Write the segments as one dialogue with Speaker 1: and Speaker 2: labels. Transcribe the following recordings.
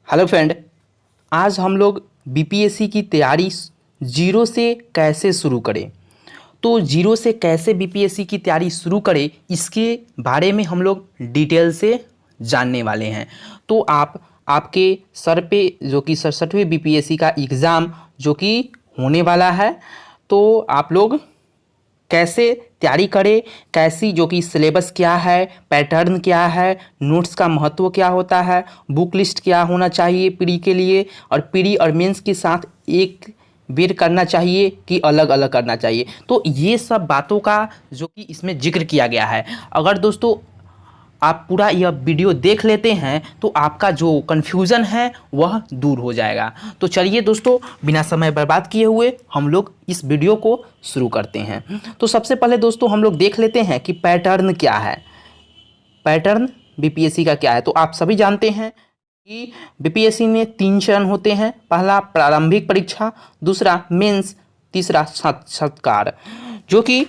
Speaker 1: Hello friend, आज हम लोग बीपीएससी की तैयारी जीरो से कैसे शुरू करें। तो जीरो से कैसे बीपीएससी की तैयारी शुरू करें, इसके बारे में हम लोग डिटेल से जानने वाले हैं। तो आपके सर पे जो कि 67वें बीपीएससी का एग्ज़ाम जो कि होने वाला है, तो आप लोग कैसे तैयारी करें, कैसी जो कि सिलेबस क्या है, पैटर्न क्या है, नोट्स का महत्व क्या होता है, बुक लिस्ट क्या होना चाहिए प्री के लिए, और प्री और मेंस के साथ एक बेर करना चाहिए कि अलग अलग करना चाहिए। तो ये सब बातों का जो कि इसमें जिक्र किया गया है। अगर दोस्तों आप पूरा यह वीडियो देख लेते हैं तो आपका जो कन्फ्यूज़न है वह दूर हो जाएगा। तो चलिए दोस्तों, बिना समय बर्बाद किए हुए हम लोग इस वीडियो को शुरू करते हैं। तो सबसे पहले दोस्तों हम लोग देख लेते हैं कि पैटर्न क्या है, पैटर्न बीपीएससी का क्या है। तो आप सभी जानते हैं कि बीपीएससी में 3 चरण होते हैं। पहला प्रारंभिक परीक्षा, दूसरा मेंस, तीसरा साक्षात्कार। जो कि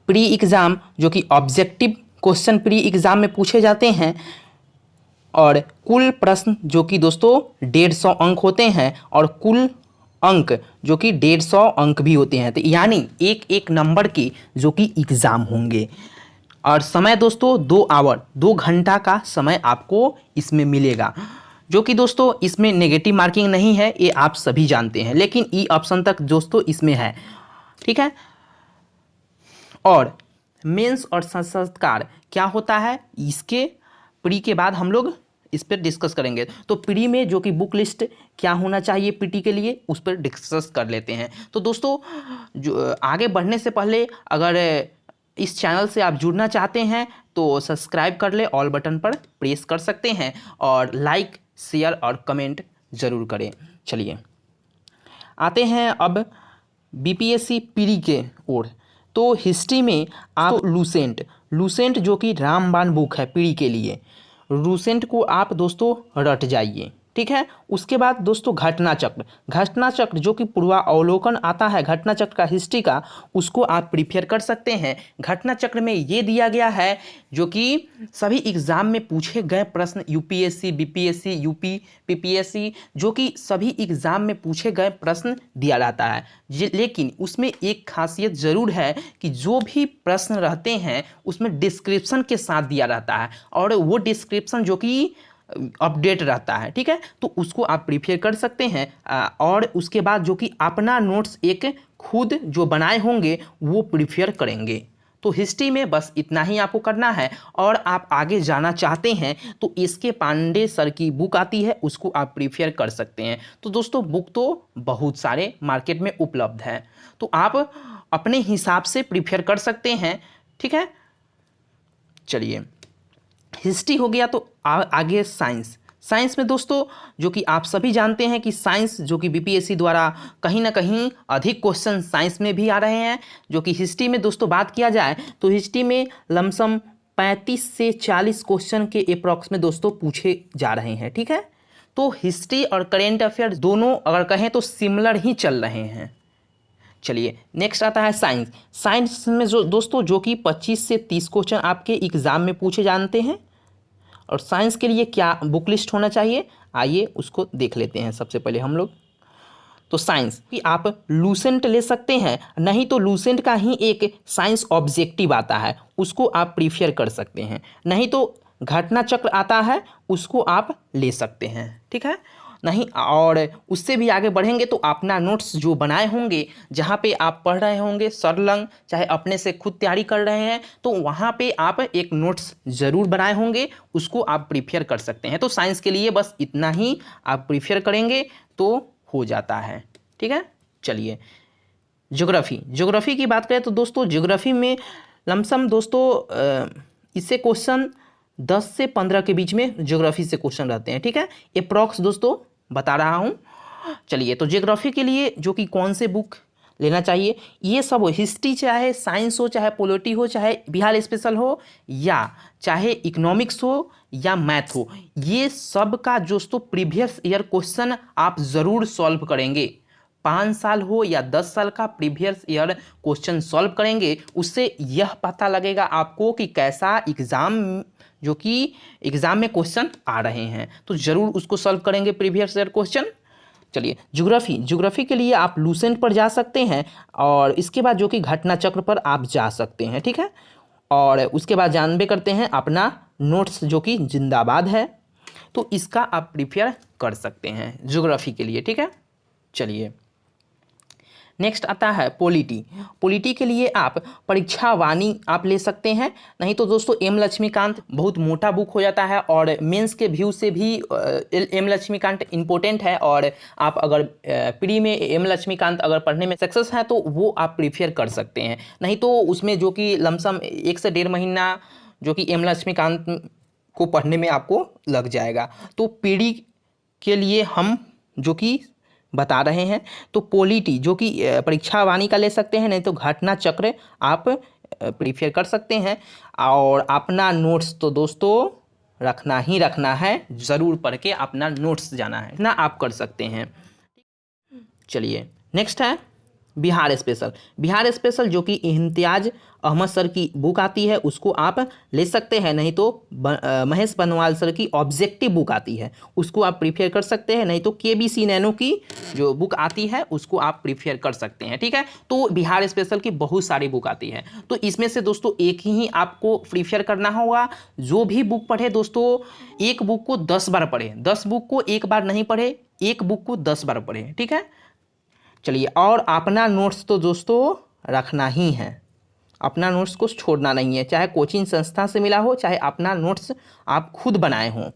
Speaker 1: प्री एग्ज़ाम जो कि ऑब्जेक्टिव क्वेश्चन प्री एग्ज़ाम में पूछे जाते हैं, और कुल प्रश्न जो कि दोस्तों 150 अंक होते हैं, और कुल अंक जो कि 150 अंक भी होते हैं। तो यानी एक एक नंबर के जो कि एग्ज़ाम होंगे। और समय दोस्तों 2 घंटा का समय आपको इसमें मिलेगा। जो कि दोस्तों इसमें नेगेटिव मार्किंग नहीं है, ये आप सभी जानते हैं, लेकिन ई ऑप्शन तक दोस्तों इसमें है, ठीक है। और मेंस और साक्षात्कार क्या होता है, इसके प्री के बाद हम लोग इस पर डिस्कस करेंगे। तो प्री में जो कि बुक लिस्ट क्या होना चाहिए पीटी के लिए, उस पर डिस्कस कर लेते हैं। तो दोस्तों जो आगे बढ़ने से पहले अगर इस चैनल से आप जुड़ना चाहते हैं तो सब्सक्राइब कर ले, ऑल बटन पर प्रेस कर सकते हैं, और लाइक शेयर और कमेंट ज़रूर करें। चलिए आते हैं अब बीपीएससी प्री के ओर। तो हिस्ट्री में आप लूसेंट जो कि रामबाण बुक है प्री के लिए, लूसेंट को आप दोस्तों रट जाइए, ठीक है। उसके बाद दोस्तों घटना चक्र जो कि पूर्वावलोकन आता है घटना चक्र का हिस्ट्री का, उसको आप प्रिपेयर कर सकते हैं। घटना चक्र में ये दिया गया है जो कि सभी एग्जाम में पूछे गए प्रश्न, यूपीएससी, बीपीएससी, यूपी, पीपीएससी, जो कि सभी एग्जाम में पूछे गए प्रश्न दिया जाता है। लेकिन उसमें एक खासियत ज़रूर है कि जो भी प्रश्न रहते हैं उसमें डिस्क्रिप्शन के साथ दिया रहता है, और वो डिस्क्रिप्शन जो कि अपडेट रहता है, ठीक है। तो उसको आप प्रिपेयर कर सकते हैं, और उसके बाद जो कि अपना नोट्स एक खुद जो बनाए होंगे वो प्रिपेयर करेंगे। तो हिस्ट्री में बस इतना ही आपको करना है। और आप आगे जाना चाहते हैं तो एसके पांडे सर की बुक आती है, उसको आप प्रिपेयर कर सकते हैं। तो दोस्तों बुक तो बहुत सारे मार्केट में उपलब्ध है, तो आप अपने हिसाब से प्रिपेयर कर सकते हैं, ठीक है। चलिए हिस्ट्री हो गया, तो आगे साइंस में दोस्तों जो कि आप सभी जानते हैं कि साइंस जो कि बीपीएससी द्वारा कहीं ना कहीं अधिक क्वेश्चन साइंस में भी आ रहे हैं। जो कि हिस्ट्री में दोस्तों बात किया जाए तो हिस्ट्री में लमसम 35 से 40 क्वेश्चन के अप्रॉक्स में दोस्तों पूछे जा रहे हैं, ठीक है। तो हिस्ट्री और करेंट अफेयर दोनों अगर कहें तो सिमिलर ही चल रहे हैं। चलिए नेक्स्ट आता है साइंस में जो दोस्तों जो कि 25 से 30 क्वेश्चन आपके एग्जाम में पूछे जानते हैं। और साइंस के लिए क्या बुक लिस्ट होना चाहिए, आइए उसको देख लेते हैं सबसे पहले हम लोग। तो साइंस कि आप लूसेंट ले सकते हैं, नहीं तो लूसेंट का ही एक साइंस ऑब्जेक्टिव आता है, उसको आप प्रीफर कर सकते हैं, नहीं तो घटना चक्र आता है उसको आप ले सकते हैं, ठीक है। नहीं और उससे भी आगे बढ़ेंगे तो अपना नोट्स जो बनाए होंगे, जहाँ पे आप पढ़ रहे होंगे सरलंग, चाहे अपने से खुद तैयारी कर रहे हैं, तो वहाँ पे आप एक नोट्स ज़रूर बनाए होंगे, उसको आप प्रिपेयर कर सकते हैं। तो साइंस के लिए बस इतना ही आप प्रिपेयर करेंगे तो हो जाता है, ठीक है। चलिए ज्योग्राफी की बात करें तो दोस्तों ज्योग्राफी में लमसम दोस्तों इससे क्वेश्चन 10 से 15 के बीच में ज्योग्राफी से क्वेश्चन रहते हैं, ठीक है। अप्रॉक्स दोस्तों बता रहा हूँ। चलिए तो ज्योग्राफी के लिए जो कि कौन से बुक लेना चाहिए, ये सब हो, हिस्ट्री चाहे साइंस हो, चाहे पॉलिटी हो, चाहे बिहार स्पेशल हो, या चाहे इकोनॉमिक्स हो या मैथ हो, ये सब का दोस्तों प्रीवियस ईयर क्वेश्चन आप ज़रूर सॉल्व करेंगे। 5 साल हो या 10 साल का प्रीवियस ईयर क्वेश्चन सॉल्व करेंगे, उससे यह पता लगेगा आपको कि कैसा एग्ज़ाम जो कि एग्ज़ाम में क्वेश्चन आ रहे हैं। तो ज़रूर उसको सॉल्व करेंगे प्रीवियस ईयर क्वेश्चन। चलिए ज्योग्राफी के लिए आप लूसेंट पर जा सकते हैं और इसके बाद जो कि घटना चक्र पर आप जा सकते हैं, ठीक है। और उसके बाद जानबे करते हैं अपना नोट्स जो कि जिंदाबाद है, तो इसका आप प्रिपेयर कर सकते हैं ज्योग्राफी के लिए, ठीक है। चलिए नेक्स्ट आता है पॉलिटी के लिए आप परीक्षा वाणी आप ले सकते हैं, नहीं तो दोस्तों एम लक्ष्मीकांत बहुत मोटा बुक हो जाता है और मेंस के व्यू से भी एम लक्ष्मीकांत इम्पोर्टेंट है। और आप अगर प्री में एम लक्ष्मीकांत अगर पढ़ने में सक्सेस है तो वो आप प्रीफेयर कर सकते हैं, नहीं तो उसमें जो कि लमसम 1 से 1.5 महीना जो कि एम लक्ष्मीकांत को पढ़ने में आपको लग जाएगा। तो पीडी के लिए हम जो कि बता रहे हैं, तो पॉलिटी जो कि परीक्षा वाणी का ले सकते हैं, नहीं तो घटना चक्र आप प्रीफेयर कर सकते हैं। और अपना नोट्स तो दोस्तों रखना ही रखना है, ज़रूर पढ़ के अपना नोट्स जाना है ना, आप कर सकते हैं। चलिए नेक्स्ट है बिहार स्पेशल जो कि इम्तियाज़ अहमद सर की बुक आती है, उसको आप ले सकते हैं, नहीं तो महेश बनवाल सर की ऑब्जेक्टिव बुक आती है, उसको आप प्रीफेयर कर सकते हैं, नहीं तो केबीसी नैनो की जो बुक आती है उसको आप प्रीफेयर कर सकते हैं, ठीक है। तो बिहार स्पेशल की बहुत सारी बुक आती है, तो इसमें से दोस्तों एक ही आपको प्रीफेयर करना होगा। जो भी बुक पढ़े दोस्तों, एक बुक को 10 बार पढ़े, 10 बुक को एक बार नहीं पढ़े, एक बुक को 10 बार पढ़े, ठीक है। चलिए और अपना नोट्स तो दोस्तों रखना ही है, अपना नोट्स को छोड़ना नहीं है, चाहे कोचिंग संस्था से मिला हो, चाहे अपना नोट्स आप खुद बनाए हों।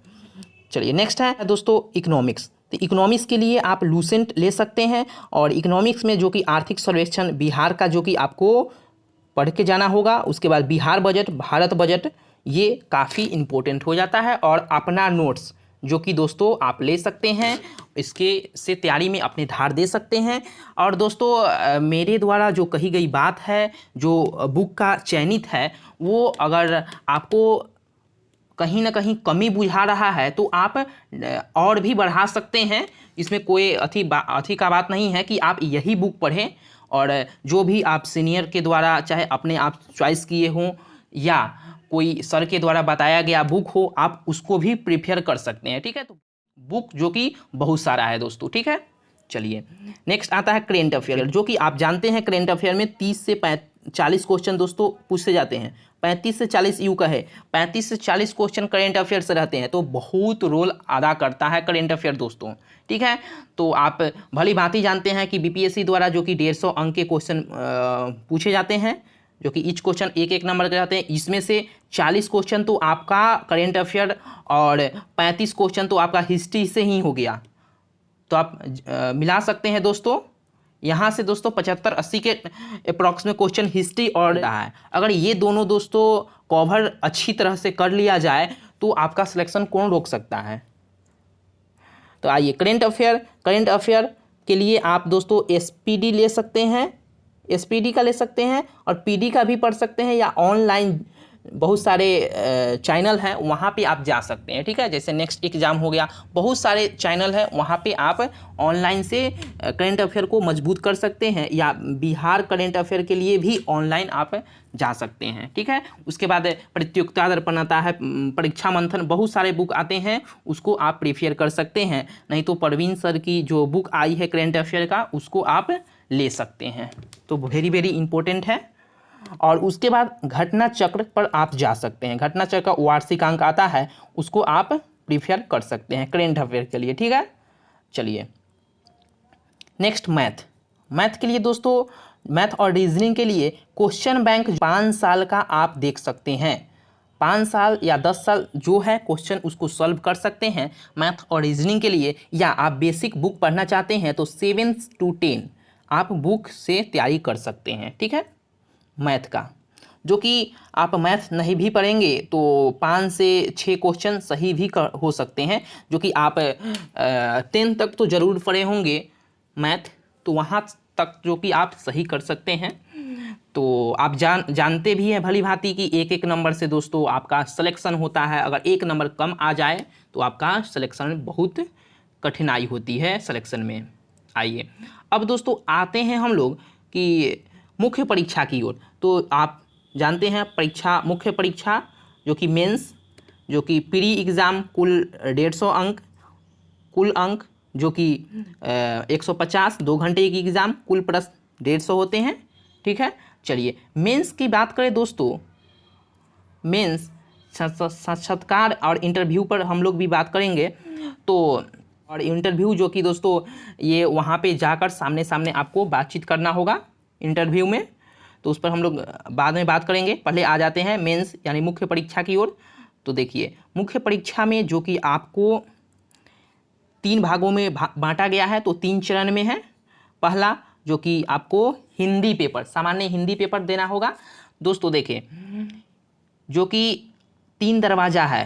Speaker 1: चलिए नेक्स्ट है दोस्तों इकोनॉमिक्स। तो इकोनॉमिक्स के लिए आप लूसेंट ले सकते हैं, और इकोनॉमिक्स में जो कि आर्थिक सर्वेक्षण बिहार का जो कि आपको पढ़ के जाना होगा, उसके बाद बिहार बजट, भारत बजट, ये काफ़ी इम्पोर्टेंट हो जाता है। और अपना नोट्स जो कि दोस्तों आप ले सकते हैं, इसके से तैयारी में अपने धार दे सकते हैं। और दोस्तों मेरे द्वारा जो कही गई बात है, जो बुक का चयनित है, वो अगर आपको कहीं ना कहीं कमी बुझा रहा है तो आप और भी बढ़ा सकते हैं, इसमें कोई अथी का बात नहीं है कि आप यही बुक पढ़ें। और जो भी आप सीनियर के द्वारा चाहे अपने आप चॉइस किए हों या कोई सर के द्वारा बताया गया बुक हो, आप उसको भी प्रिफेयर कर सकते हैं, ठीक है। तो बुक जो कि बहुत सारा है दोस्तों, ठीक है। चलिए नेक्स्ट आता है करेंट अफेयर, जो कि आप जानते हैं करेंट अफेयर में 30 से 40 क्वेश्चन दोस्तों पूछे जाते हैं। 35 से 40 यू का है, 35 से 40 क्वेश्चन करेंट अफेयर से रहते हैं, तो बहुत रोल अदा करता है करेंट अफेयर दोस्तों, ठीक है। तो आप भली भांति जानते हैं कि बीपीएससी द्वारा जो कि 150 अंक के क्वेश्चन पूछे जाते हैं, जो कि ईच क्वेश्चन 1-1 नंबर के रहते हैं। इसमें से 40 क्वेश्चन तो आपका करेंट अफेयर और 35 क्वेश्चन तो आपका हिस्ट्री से ही हो गया। तो आप मिला सकते हैं दोस्तों, यहाँ से दोस्तों 75-80 के अप्रॉक्स में क्वेश्चन हिस्ट्री और रहा है। अगर ये दोनों दोस्तों कवर अच्छी तरह से कर लिया जाए तो आपका सिलेक्शन कौन रोक सकता है। तो आइए करेंट अफेयर के लिए आप दोस्तों एसपीडी ले सकते हैं, एसपीडी का ले सकते हैं, और पीडी का भी पढ़ सकते हैं, या ऑनलाइन बहुत सारे चैनल हैं वहाँ पे आप जा सकते हैं, ठीक है। जैसे नेक्स्ट एग्जाम हो गया, बहुत सारे चैनल हैं, वहाँ पे आप ऑनलाइन से करेंट अफेयर को मजबूत कर सकते हैं, या बिहार करेंट अफेयर के लिए भी ऑनलाइन आप जा सकते हैं, ठीक है। उसके बाद प्रतियोगिता दर्पण आता है, परीक्षा मंथन, बहुत सारे बुक आते हैं, उसको आप प्रीफेयर कर सकते हैं, नहीं तो परवीन सर की जो बुक आई है करेंट अफेयर का, उसको आप ले सकते हैं। तो वेरी वेरी इंपॉर्टेंट है। और उसके बाद घटना चक्र पर आप जा सकते हैं, घटना चक्र का वार्षिक अंक आता है, उसको आप प्रीफेयर कर सकते हैं करेंट अफेयर के लिए, ठीक है। चलिए नेक्स्ट मैथ के लिए दोस्तों, मैथ और रीजनिंग के लिए क्वेश्चन बैंक 5 साल का आप देख सकते हैं, 5 साल या 10 साल जो है क्वेश्चन उसको सॉल्व कर सकते हैं मैथ और रीजनिंग के लिए। या आप बेसिक बुक पढ़ना चाहते हैं तो 7 से 10 आप बुक से तैयारी कर सकते हैं, ठीक है। मैथ का जो कि आप मैथ नहीं भी पढ़ेंगे तो 5 से 6 क्वेश्चन सही भी हो सकते हैं, जो कि आप 10 तक तो ज़रूर पढ़े होंगे मैथ, तो वहाँ तक जो कि आप सही कर सकते हैं। तो आप जानते भी हैं भली भांति कि 1-1 नंबर से दोस्तों आपका सिलेक्शन होता है, अगर 1 नंबर कम आ जाए तो आपका सिलेक्शन में बहुत कठिनाई होती है सिलेक्शन में। आइए अब दोस्तों आते हैं हम लोग कि मुख्य परीक्षा की ओर। तो आप जानते हैं परीक्षा, मुख्य परीक्षा जो कि मेंस, जो कि प्री एग्ज़ाम कुल 150 अंक, कुल अंक जो कि 150, 2 घंटे की एग्ज़ाम, कुल प्रश्न 150 होते हैं। ठीक है, चलिए मेंस की बात करें दोस्तों। मेंस साक्षात्कार और इंटरव्यू पर हम लोग भी बात करेंगे। तो और इंटरव्यू जो कि दोस्तों ये वहाँ पे जाकर सामने सामने आपको बातचीत करना होगा इंटरव्यू में, तो उस पर हम लोग बाद में बात करेंगे। पहले आ जाते हैं मेंस यानी मुख्य परीक्षा की ओर। तो देखिए मुख्य परीक्षा में जो कि आपको 3 भागों में बांटा गया है, तो 3 चरण में है। पहला जो कि आपको हिंदी पेपर, सामान्य हिंदी पेपर देना होगा दोस्तों। देखिए जो कि 3 दरवाज़ा है,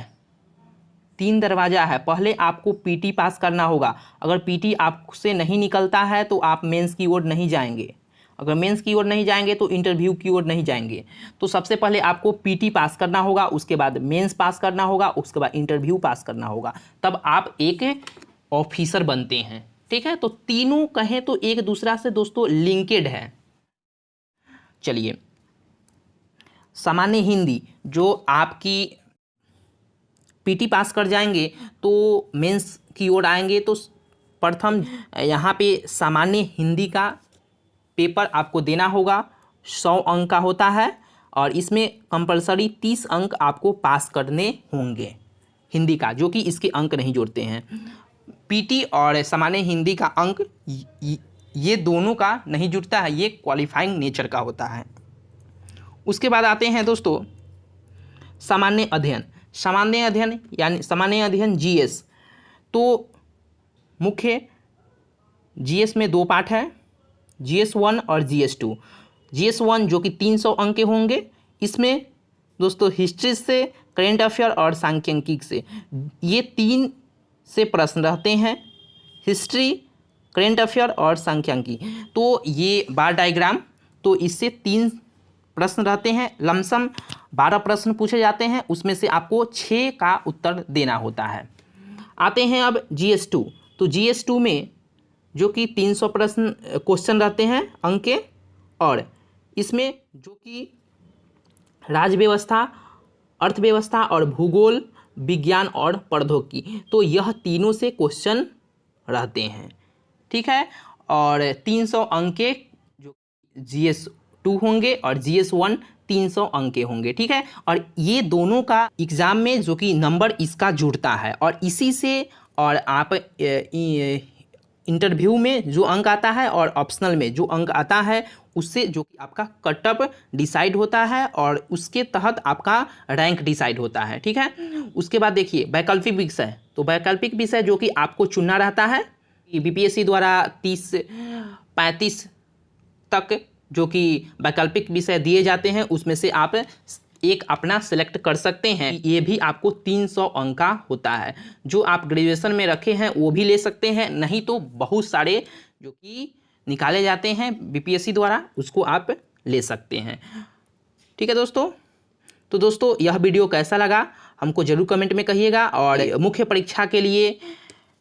Speaker 1: 3 दरवाज़ा है। पहले आपको पीटी पास करना होगा। अगर पीटी आपसे नहीं निकलता है तो आप मेंस की ओर नहीं जाएंगे। अगर मेंस की ओर नहीं जाएंगे तो इंटरव्यू की ओर नहीं जाएंगे। तो सबसे पहले आपको पीटी पास करना होगा, उसके बाद मेंस पास करना होगा, उसके बाद इंटरव्यू पास करना होगा, तब आप एक ऑफिसर बनते हैं। ठीक है, तो तीनों कहें तो एक दूसरा से दोस्तों लिंकेड है। चलिए सामान्य हिंदी जो आपकी पीटी पास कर जाएंगे तो मेंस की ओर आएंगे। तो प्रथम यहाँ पे सामान्य हिंदी का पेपर आपको देना होगा, 100 अंक का होता है और इसमें कंपलसरी 30 अंक आपको पास करने होंगे हिंदी का, जो कि इसके अंक नहीं जोड़ते हैं। पीटी और सामान्य हिंदी का अंक ये दोनों का नहीं जुड़ता है, ये क्वालिफाइंग नेचर का होता है। उसके बाद आते हैं दोस्तों सामान्य अध्ययन। सामान्य अध्ययन यानी सामान्य अध्ययन जीएस। तो मुख्य जीएस में 2 पार्ट है, जीएस 1 और जीएस 2। जीएस 1 जो कि 300 अंक के होंगे, इसमें दोस्तों हिस्ट्री से, करेंट अफेयर और सांख्यिकी से, ये 3 से प्रश्न रहते हैं, हिस्ट्री, करेंट अफेयर और सांख्यिकी। तो ये बार डायग्राम, तो इससे 3 प्रश्न रहते हैं। लमसम 12 प्रश्न पूछे जाते हैं, उसमें से आपको 6 का उत्तर देना होता है। आते हैं अब जीएस 2। तो जीएस 2 में जो कि 300 प्रश्न क्वेश्चन रहते हैं अंक के, और इसमें जो कि राज्य व्यवस्था, अर्थव्यवस्था और भूगोल, विज्ञान और प्रौद्योगिकी, तो यह तीनों से क्वेश्चन रहते हैं। ठीक है, और 300 अंक के जो जीएस 2 होंगे और जीएस 1 300 अंक के होंगे। ठीक है, और ये दोनों का एग्ज़ाम में जो कि नंबर इसका जुड़ता है, और इसी से और आप इंटरव्यू में जो अंक आता है और ऑप्शनल में जो अंक आता है, उससे जो कि आपका कटअप डिसाइड होता है और उसके तहत आपका रैंक डिसाइड होता है। ठीक है, उसके बाद देखिए वैकल्पिक विषय। तो वैकल्पिक विषय जो कि आपको चुनना रहता है, बीपीएससी द्वारा 30-35 तक जो कि वैकल्पिक विषय दिए जाते हैं, उसमें से आप एक अपना सेलेक्ट कर सकते हैं। ये भी आपको 300 अंक का होता है। जो आप ग्रेजुएशन में रखे हैं वो भी ले सकते हैं, नहीं तो बहुत सारे जो कि निकाले जाते हैं बीपीएससी द्वारा, उसको आप ले सकते हैं। ठीक है दोस्तों, तो दोस्तों यह वीडियो कैसा लगा हमको ज़रूर कमेंट में कहिएगा, और मुख्य परीक्षा के लिए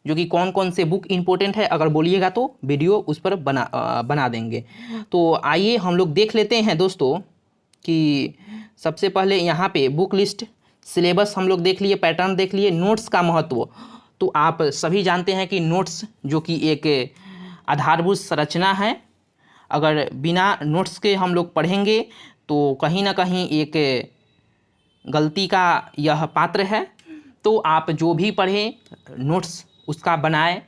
Speaker 1: जो कि कौन कौन से बुक इंपॉर्टेंट है अगर बोलिएगा तो वीडियो उस पर बना देंगे। तो आइए हम लोग देख लेते हैं दोस्तों कि सबसे पहले यहाँ पे बुक लिस्ट, सिलेबस हम लोग देख लिए, पैटर्न देख लिए, नोट्स का महत्व। तो आप सभी जानते हैं कि नोट्स जो कि एक आधारभूत संरचना है। अगर बिना नोट्स के हम लोग पढ़ेंगे तो कहीं ना कहीं एक गलती का यह पात्र है। तो आप जो भी पढ़ें नोट्स उसका बनाएं,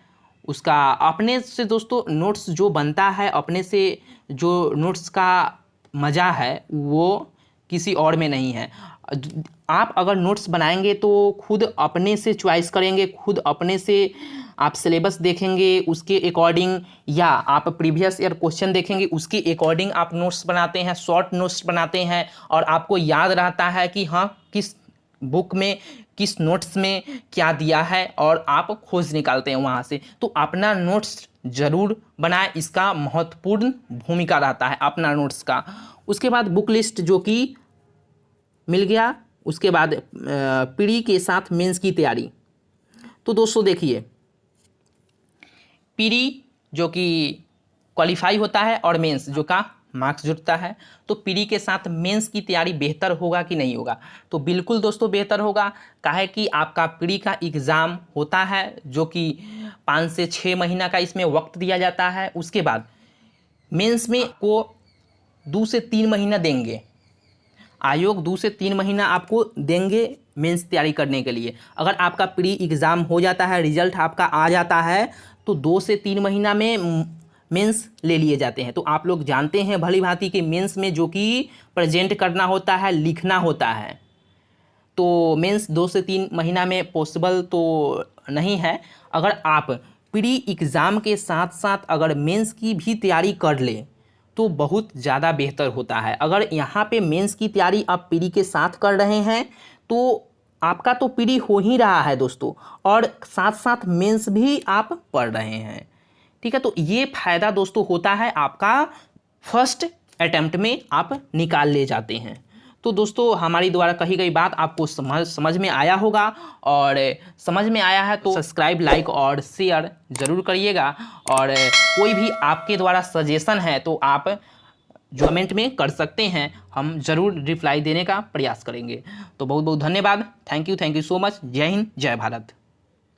Speaker 1: उसका अपने से दोस्तों नोट्स जो बनता है अपने से, जो नोट्स का मज़ा है वो किसी और में नहीं है। आप अगर नोट्स बनाएंगे तो खुद अपने से चॉइस करेंगे, खुद अपने से आप सिलेबस देखेंगे उसके अकॉर्डिंग, या आप प्रीवियस ईयर क्वेश्चन देखेंगे उसके अकॉर्डिंग आप नोट्स बनाते हैं, शॉर्ट नोट्स बनाते हैं, और आपको याद रहता है कि हाँ किस बुक में किस नोट्स में क्या दिया है, और आप खोज निकालते हैं वहाँ से। तो अपना नोट्स ज़रूर बनाएं, इसका महत्वपूर्ण भूमिका रहता है अपना नोट्स का। उसके बाद बुक लिस्ट जो कि मिल गया, उसके बाद प्री के साथ मेंस की तैयारी। तो दोस्तों देखिए प्री जो कि क्वालिफाई होता है और मेंस जो का मार्क्स जुड़ता है। तो प्री के साथ मेंस की तैयारी बेहतर होगा कि नहीं होगा? तो बिल्कुल दोस्तों बेहतर होगा। काहे कि आपका प्री का एग्ज़ाम होता है जो कि 5 से 6 महीना का इसमें वक्त दिया जाता है। उसके बाद मेंस में को 2 से 3 महीना देंगे, आयोग 2 से 3 महीना आपको देंगे मेंस तैयारी करने के लिए। अगर आपका प्री एग्ज़ाम हो जाता है, रिजल्ट आपका आ जाता है, तो 2 से 3 महीना में मेंस ले लिए जाते हैं। तो आप लोग जानते हैं भली भांति कि मेंस में जो कि प्रेजेंट करना होता है, लिखना होता है, तो मेंस 2 से 3 महीना में पॉसिबल तो नहीं है। अगर आप प्री एग्ज़ाम के साथ साथ अगर मेंस की भी तैयारी कर ले तो बहुत ज़्यादा बेहतर होता है। अगर यहाँ पे मेंस की तैयारी आप प्री के साथ कर रहे हैं तो आपका तो प्री हो ही रहा है दोस्तों, और साथ साथ मेंस भी आप पढ़ रहे हैं। ठीक है, तो ये फ़ायदा दोस्तों होता है आपका फर्स्ट अटेम्प्ट में आप निकाल ले जाते हैं। तो दोस्तों हमारी द्वारा कही गई बात आपको समझ में आया होगा, और समझ में आया है तो सब्सक्राइब, लाइक और शेयर ज़रूर करिएगा। और कोई भी आपके द्वारा सजेशन है तो आप जो कमेंट में कर सकते हैं, हम ज़रूर रिप्लाई देने का प्रयास करेंगे। तो बहुत बहुत धन्यवाद। Thank you so much. जय हिंद, जय भारत।